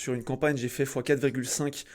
sur une campagne, j'ai fait x4,5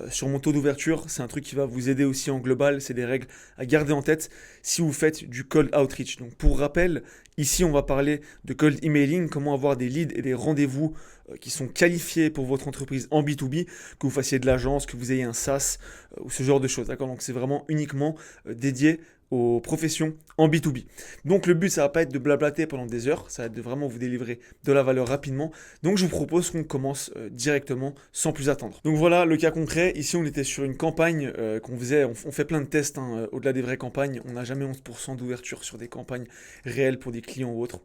sur mon taux d'ouverture. C'est un truc qui va vous aider aussi en global. C'est des règles à garder en tête si vous faites du cold outreach. Donc pour rappel, ici on va parler de cold emailing, comment avoir des leads et des rendez-vous qui sont qualifiés pour votre entreprise en B2B, que vous fassiez de l'agence, que vous ayez un SaaS ou ce genre de choses. D'accord? Donc c'est vraiment uniquement dédié aux professions en B2B. Donc le but, ça va pas être de blablater pendant des heures, ça va être de vraiment vous délivrer de la valeur rapidement. Donc je vous propose qu'on commence directement sans plus attendre. Donc voilà le cas concret. Ici, on était sur une campagne qu'on faisait, on fait plein de tests hein, au-delà des vraies campagnes. On n'a jamais 11% d'ouverture sur des campagnes réelles pour des clients ou autres.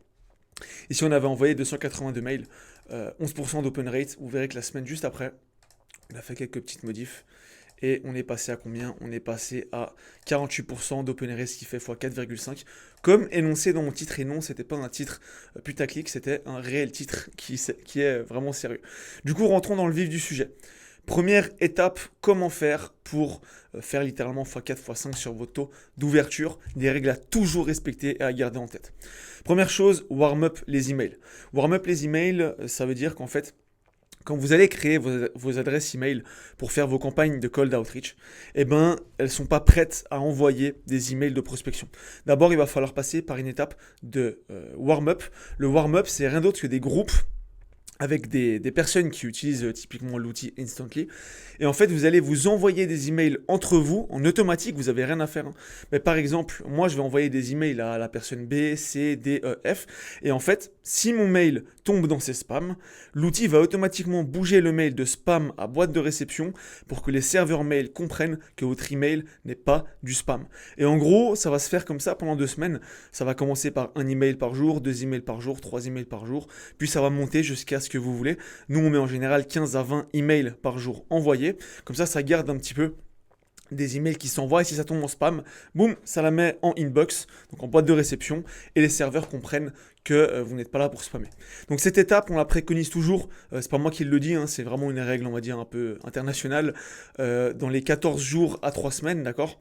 Ici, on avait envoyé 282 mails, 11% d'open rate. Vous verrez que la semaine juste après, on a fait quelques petites modifs. Et on est passé à combien? On est passé à 48% d'open rate, ce qui fait x4,5. Comme énoncé dans mon titre, et non, c'était pas un titre putaclic, c'était un réel titre qui est vraiment sérieux. Du coup, rentrons dans le vif du sujet. Première étape, comment faire pour faire littéralement x4, x5 sur votre taux d'ouverture. Des règles à toujours respecter et à garder en tête. Première chose, warm up les emails. Warm up les emails, ça veut dire qu'en fait, quand vous allez créer vos adresses email pour faire vos campagnes de cold outreach, eh ben, elles ne sont pas prêtes à envoyer des emails de prospection. D'abord, il va falloir passer par une étape de warm-up. Le warm-up, c'est rien d'autre que des groupes avec des personnes qui utilisent typiquement l'outil Instantly. Et en fait, vous allez vous envoyer des emails entre vous en automatique, vous n'avez rien à faire. Hein. Mais par exemple, moi, je vais envoyer des emails à la personne B, C, D, E, F. Et en fait, si mon mail tombe dans ses spams, l'outil va automatiquement bouger le mail de spam à boîte de réception pour que les serveurs mail comprennent que votre email n'est pas du spam. Et en gros, ça va se faire comme ça pendant 2 semaines. Ça va commencer par un email par jour, 2 emails par jour, 3 emails par jour. Puis ça va monter jusqu'à ce que vous voulez. Nous, on met en général 15 à 20 emails par jour envoyés. Comme ça garde un petit peu des emails qui s'envoient et si ça tombe en spam, boum, ça la met en inbox, donc en boîte de réception et les serveurs comprennent que vous n'êtes pas là pour spammer. Donc cette étape, on la préconise toujours, c'est pas moi qui le dis, hein, c'est vraiment une règle, on va dire, un peu internationale, dans les 14 jours à 3 semaines, d'accord,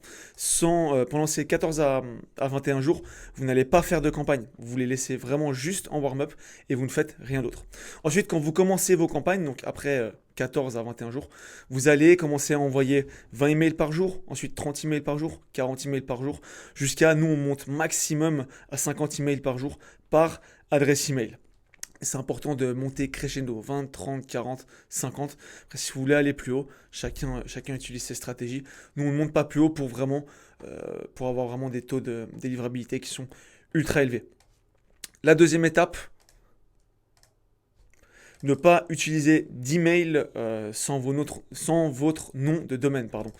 pendant ces 14 à 21 jours, vous n'allez pas faire de campagne, vous les laissez vraiment juste en warm-up et vous ne faites rien d'autre. Ensuite, quand vous commencez vos campagnes, donc après 14 à 21 jours, vous allez commencer à envoyer 20 emails par jour, ensuite 30 emails par jour, 40 emails par jour, jusqu'à, nous on monte maximum à 50 emails par jour par adresse email. C'est important de monter crescendo, 20, 30, 40, 50. Après, si vous voulez aller plus haut, chacun utilise ses stratégies. Nous, on ne monte pas plus haut pour avoir vraiment des taux de délivrabilité qui sont ultra élevés. La deuxième étape, ne pas utiliser d'email sans votre nom de domaine. Pardon.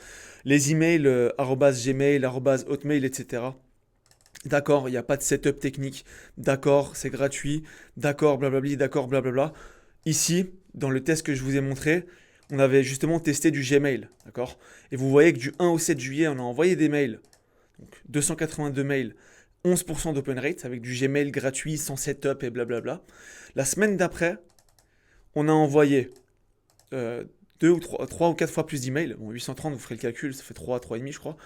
Les emails @gmail, @hotmail, etc. D'accord, il n'y a pas de setup technique. D'accord, c'est gratuit. D'accord, blablabli, d'accord, blablabla. Ici, dans le test que je vous ai montré, on avait justement testé du Gmail. D'accord. Et vous voyez que du 1 au 7 juillet, on a envoyé des mails. Donc 282 mails, 11% d'open rate avec du Gmail gratuit, sans setup et blablabla. La semaine d'après, on a envoyé 3 ou 4 fois plus d'emails. Bon, 830, vous ferez le calcul, ça fait 3,5 je crois.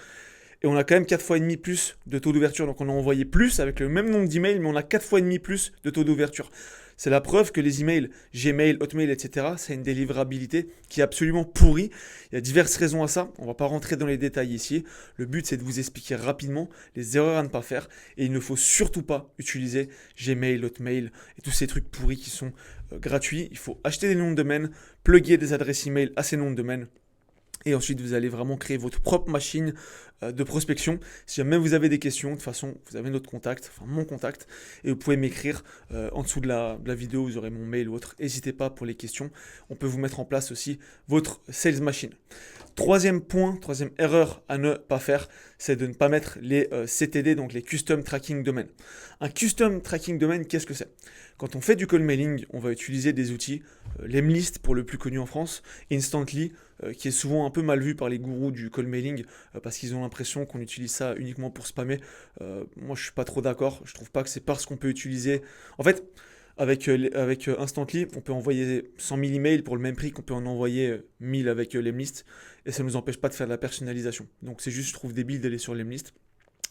Et on a quand même 4 fois et demi plus de taux d'ouverture. Donc on a envoyé plus avec le même nombre d'emails, mais on a 4 fois et demi plus de taux d'ouverture. C'est la preuve que les emails, Gmail, Hotmail, etc., c'est une délivrabilité qui est absolument pourrie. Il y a diverses raisons à ça. On ne va pas rentrer dans les détails ici. Le but, c'est de vous expliquer rapidement les erreurs à ne pas faire. Et il ne faut surtout pas utiliser Gmail, Hotmail et tous ces trucs pourris qui sont gratuits. Il faut acheter des noms de domaine, plugger des adresses email à ces noms de domaine. Et ensuite, vous allez vraiment créer votre propre machine de prospection. Si jamais vous avez des questions, de toute façon, vous avez notre contact, enfin mon contact, et vous pouvez m'écrire en dessous de la vidéo, vous aurez mon mail ou autre. N'hésitez pas pour les questions. On peut vous mettre en place aussi votre sales machine. Troisième point, troisième erreur à ne pas faire, c'est de ne pas mettre les CTD, donc les Custom Tracking Domain. Un Custom Tracking Domain, qu'est-ce que c'est? Quand on fait du cold mailing, on va utiliser des outils, Lemlist pour le plus connu en France, Instantly, qui est souvent un peu mal vu par les gourous du cold mailing, parce qu'ils ont l'impression qu'on utilise ça uniquement pour spammer. Moi, je suis pas trop d'accord. Je trouve pas que c'est parce qu'on peut utiliser... En fait, avec Instantly, on peut envoyer 100 000 emails pour le même prix qu'on peut en envoyer 1000 avec Lemlist, et ça ne nous empêche pas de faire de la personnalisation. Donc c'est juste, je trouve débile d'aller sur Lemlist.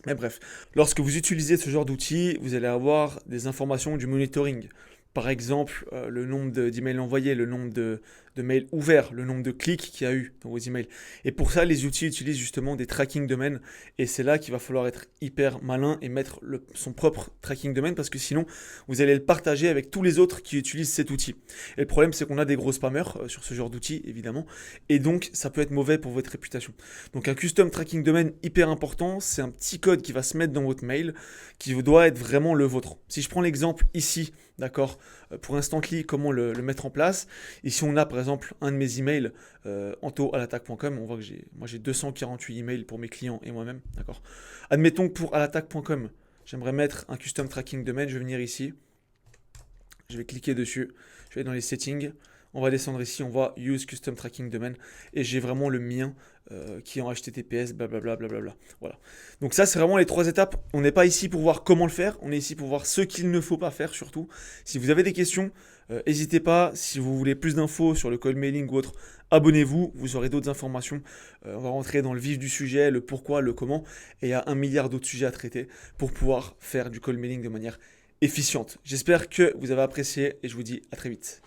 Mais bref, lorsque vous utilisez ce genre d'outils, vous allez avoir des informations du monitoring. par exemple, le nombre d'emails envoyés, le nombre de mails ouverts, le nombre de clics qu'il y a eu dans vos emails. Et pour ça, les outils utilisent justement des tracking domaines. Et c'est là qu'il va falloir être hyper malin et mettre son propre tracking domaine parce que sinon, vous allez le partager avec tous les autres qui utilisent cet outil. Et le problème, c'est qu'on a des gros spammers sur ce genre d'outils, évidemment. Et donc, ça peut être mauvais pour votre réputation. Donc, un custom tracking domaine hyper important, c'est un petit code qui va se mettre dans votre mail qui doit être vraiment le vôtre. Si je prends l'exemple ici, d'accord, pour Instantly, comment le mettre en place. Ici, on a par exemple un de mes emails, anto@alattaque.com. On voit que j'ai 248 emails pour mes clients et moi-même, d'accord. Admettons que pour alattaque.com, j'aimerais mettre un custom tracking domaine. Je vais venir ici, je vais cliquer dessus, je vais dans les settings. On va descendre ici, on voit Use Custom Tracking Domain et j'ai vraiment le mien qui est en HTTPS, blablabla, blablabla. Voilà. Donc ça, c'est vraiment les 3 étapes. On n'est pas ici pour voir comment le faire, on est ici pour voir ce qu'il ne faut pas faire surtout. Si vous avez des questions, n'hésitez pas. Si vous voulez plus d'infos sur le cold mailing ou autre, abonnez-vous, vous aurez d'autres informations. On va rentrer dans le vif du sujet, le pourquoi, le comment. Et il y a 1 milliard d'autres sujets à traiter pour pouvoir faire du cold mailing de manière efficiente. J'espère que vous avez apprécié et je vous dis à très vite.